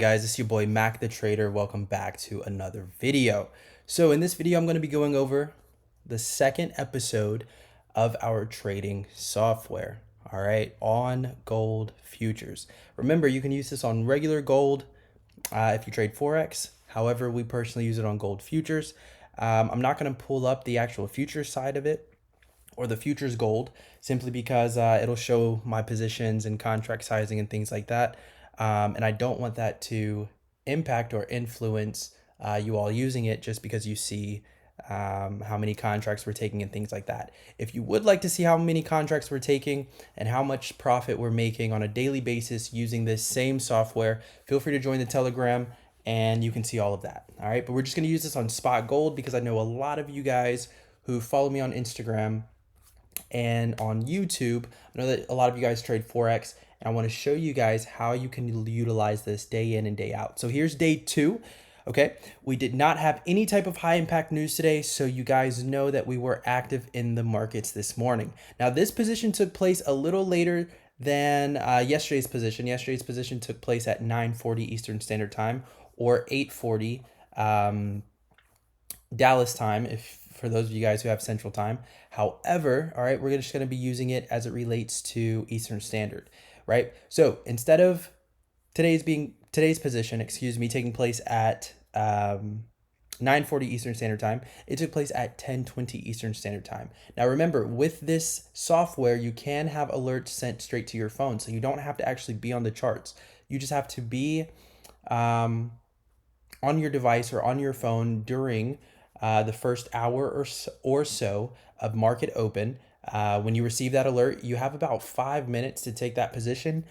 Guys, it's your boy Mac the Trader. Welcome back to another video. So in this video, I'm going to be going over the second episode of our trading software. All right, on gold futures. Remember, you can use this on regular gold if you trade Forex. However, we personally use it on gold futures. I'm not going to pull up the actual futures side of it or the futures gold simply because it'll show my positions and contract sizing and things like that. And I don't want that to impact or influence you all using it just because you see how many contracts we're taking and things like that. If you would like to see how many contracts we're taking and how much profit we're making on a daily basis using this same software, feel free to join the Telegram and you can see all of that. All right, but we're just going to use this on spot gold because I know a lot of you guys who follow me on Instagram and on YouTube. I know that a lot of you guys trade Forex, and I want to show you guys how you can utilize this day in and day out. So here's day 2. Okay, we did not have any type of high impact news today, so you guys know that we were active in the markets this morning. Now, this position took place a little later than yesterday's position. Yesterday's position took place at 9:40 Eastern Standard Time or 8:40 Dallas time, if for those of you guys who have Central Time. However, all right, we're just going to be using it as it relates to Eastern Standard, right? So instead of today's position, taking place at 9:40 Eastern Standard Time, it took place at 10:20 Eastern Standard Time. Now remember, with this software, you can have alerts sent straight to your phone, so you don't have to actually be on the charts. You just have to be on your device or on your phone during the first hour or so of market open. When you receive that alert, you have about 5 minutes to take that position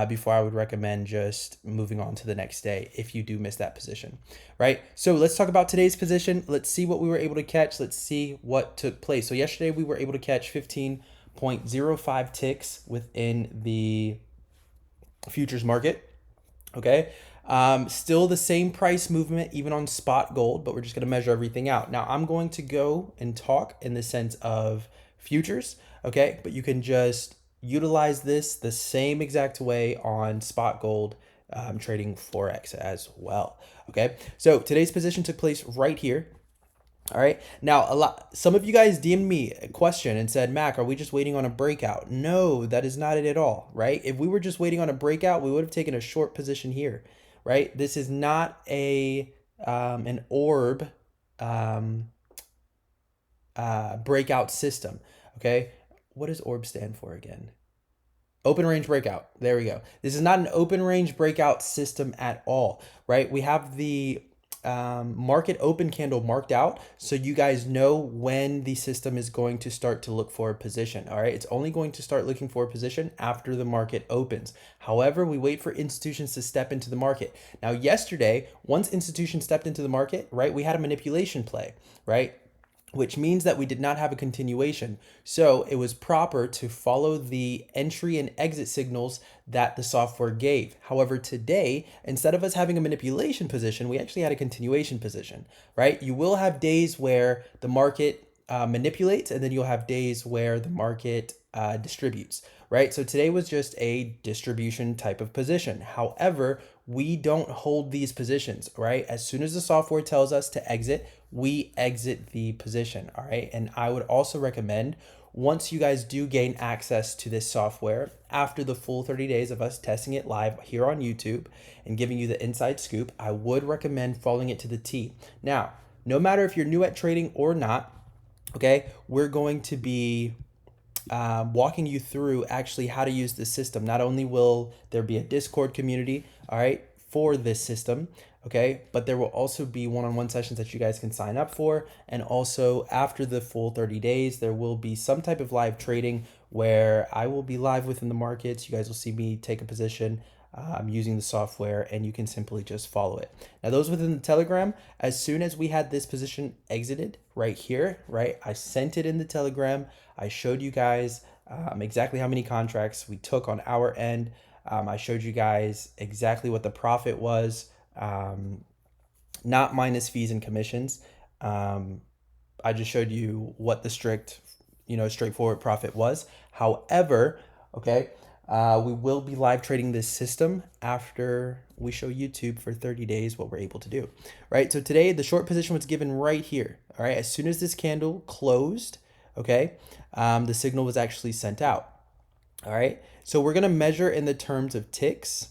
before I would recommend just moving on to the next day if you do miss that position, right? So let's talk about today's position. Let's see what we were able to catch. Let's see what took place. So yesterday we were able to catch 15.05 ticks within the futures market. Okay. Still the same price movement even on spot gold, but we're just going to measure everything out. Now I'm going to go and talk in the sense of futures, okay? But you can just utilize this the same exact way on spot gold trading Forex as well, okay? So today's position took place right here. All right. Now, some of you guys DM'd me a question and said, Mac, are we just waiting on a breakout? No, that is not it at all, right? If we were just waiting on a breakout, we would have taken a short position here, right? This is not an orb breakout system, okay? What does orb stand for again? Open range breakout. There we go. This is not an open range breakout system at all, right? We have the market open candle marked out so you guys know when the system is going to start to look for a position. All right, it's only going to start looking for a position after the market opens. However, we wait for institutions to step into the market. Now yesterday, once institutions stepped into the market, right, we had a manipulation play, right, which means that we did not have a continuation. So it was proper to follow the entry and exit signals that the software gave. However, today, instead of us having a manipulation position, we actually had a continuation position, right? You will have days where the market manipulates, and then you'll have days where the market distributes, right? So today was just a distribution type of position. However, we don't hold these positions, right? As soon as the software tells us to exit, we exit the position, all right? And I would also recommend, once you guys do gain access to this software, after the full 30 days of us testing it live here on YouTube and giving you the inside scoop, I would recommend following it to the T. Now, no matter if you're new at trading or not, okay, we're going to be walking you through actually how to use this system. Not only will there be a Discord community, all right, for this system, okay, but there will also be one-on-one sessions that you guys can sign up for. And also after the full 30 days, there will be some type of live trading where I will be live within the markets. You guys will see me take a position using the software, and you can simply just follow it. Now, those within the Telegram, as soon as we had this position exited right here, right, I sent it in the Telegram. I showed you guys exactly how many contracts we took on our end. I showed you guys exactly what the profit was, not minus fees and commissions. I just showed you what the straightforward profit was. However, okay, We will be live trading this system after we show YouTube for 30 days what we're able to do, right? So today the short position was given right here, all right? As soon as this candle closed, okay, the signal was actually sent out, all right? So we're gonna measure in the terms of ticks,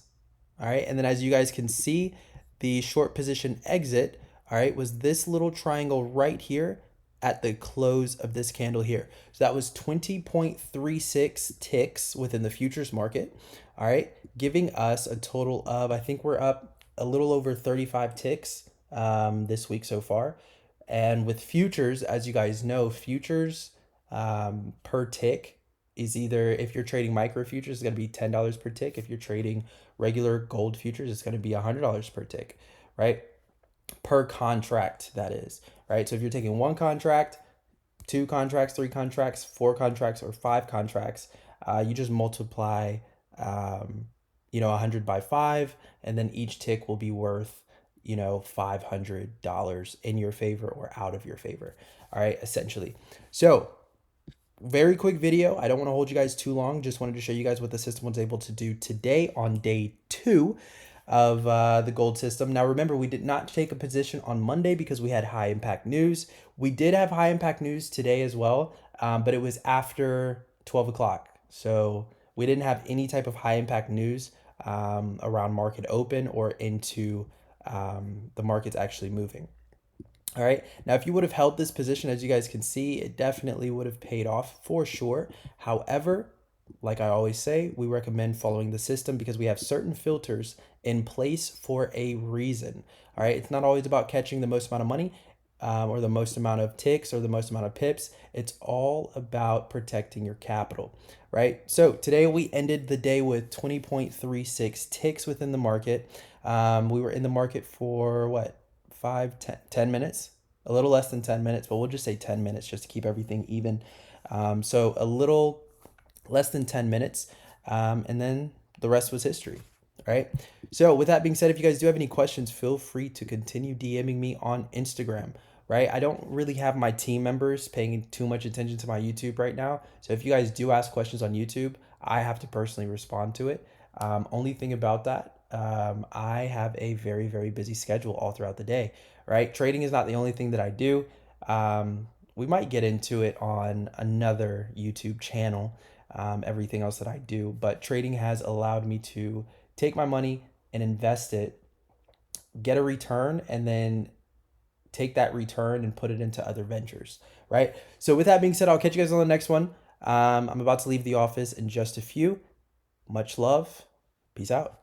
all right? And then as you guys can see, the short position exit, all right, was this little triangle right here at the close of this candle here. So that was 20.36 ticks within the futures market, all right, giving us a total of, I think we're up a little over 35 ticks this week so far. And with futures, as you guys know, futures per tick is either, if you're trading micro futures, it's going to be $10 per tick. If you're trading regular gold futures, it's going to be $100 per tick, right? Per contract, that is, right? So if you're taking one contract, two contracts, three contracts, four contracts, or five contracts, you just multiply, 100 by 5, and then each tick will be worth, $500 in your favor or out of your favor, all right, essentially. So very quick video. I don't want to hold you guys too long. Just wanted to show you guys what the system was able to do today on day 2 of the gold system. Now remember, we did not take a position on Monday because we had high impact news. We did have high impact news today as well, but it was after 12 o'clock. So we didn't have any type of high impact news around market open or into the markets actually moving. All right. Now, if you would have held this position, as you guys can see, it definitely would have paid off for sure. However, like I always say, we recommend following the system because we have certain filters in place for a reason. All right. It's not always about catching the most amount of money or the most amount of ticks or the most amount of pips. It's all about protecting your capital, right? So today we ended the day with 20.36 ticks within the market. We were in the market for what? 10 minutes, a little less than 10 minutes, but we'll just say 10 minutes just to keep everything even. So a little less than 10 minutes, and then the rest was history, right? So with that being said, if you guys do have any questions, feel free to continue DMing me on Instagram, right? I don't really have my team members paying too much attention to my YouTube right now. So if you guys do ask questions on YouTube, I have to personally respond to it. Only thing about that, I have a very, very busy schedule all throughout the day, right? Trading is not the only thing that I do. We might get into it on another YouTube channel, everything else that I do, but trading has allowed me to take my money and invest it, get a return, and then take that return and put it into other ventures, right? So with that being said, I'll catch you guys on the next one. I'm about to leave the office in just a few. Much love. Peace out.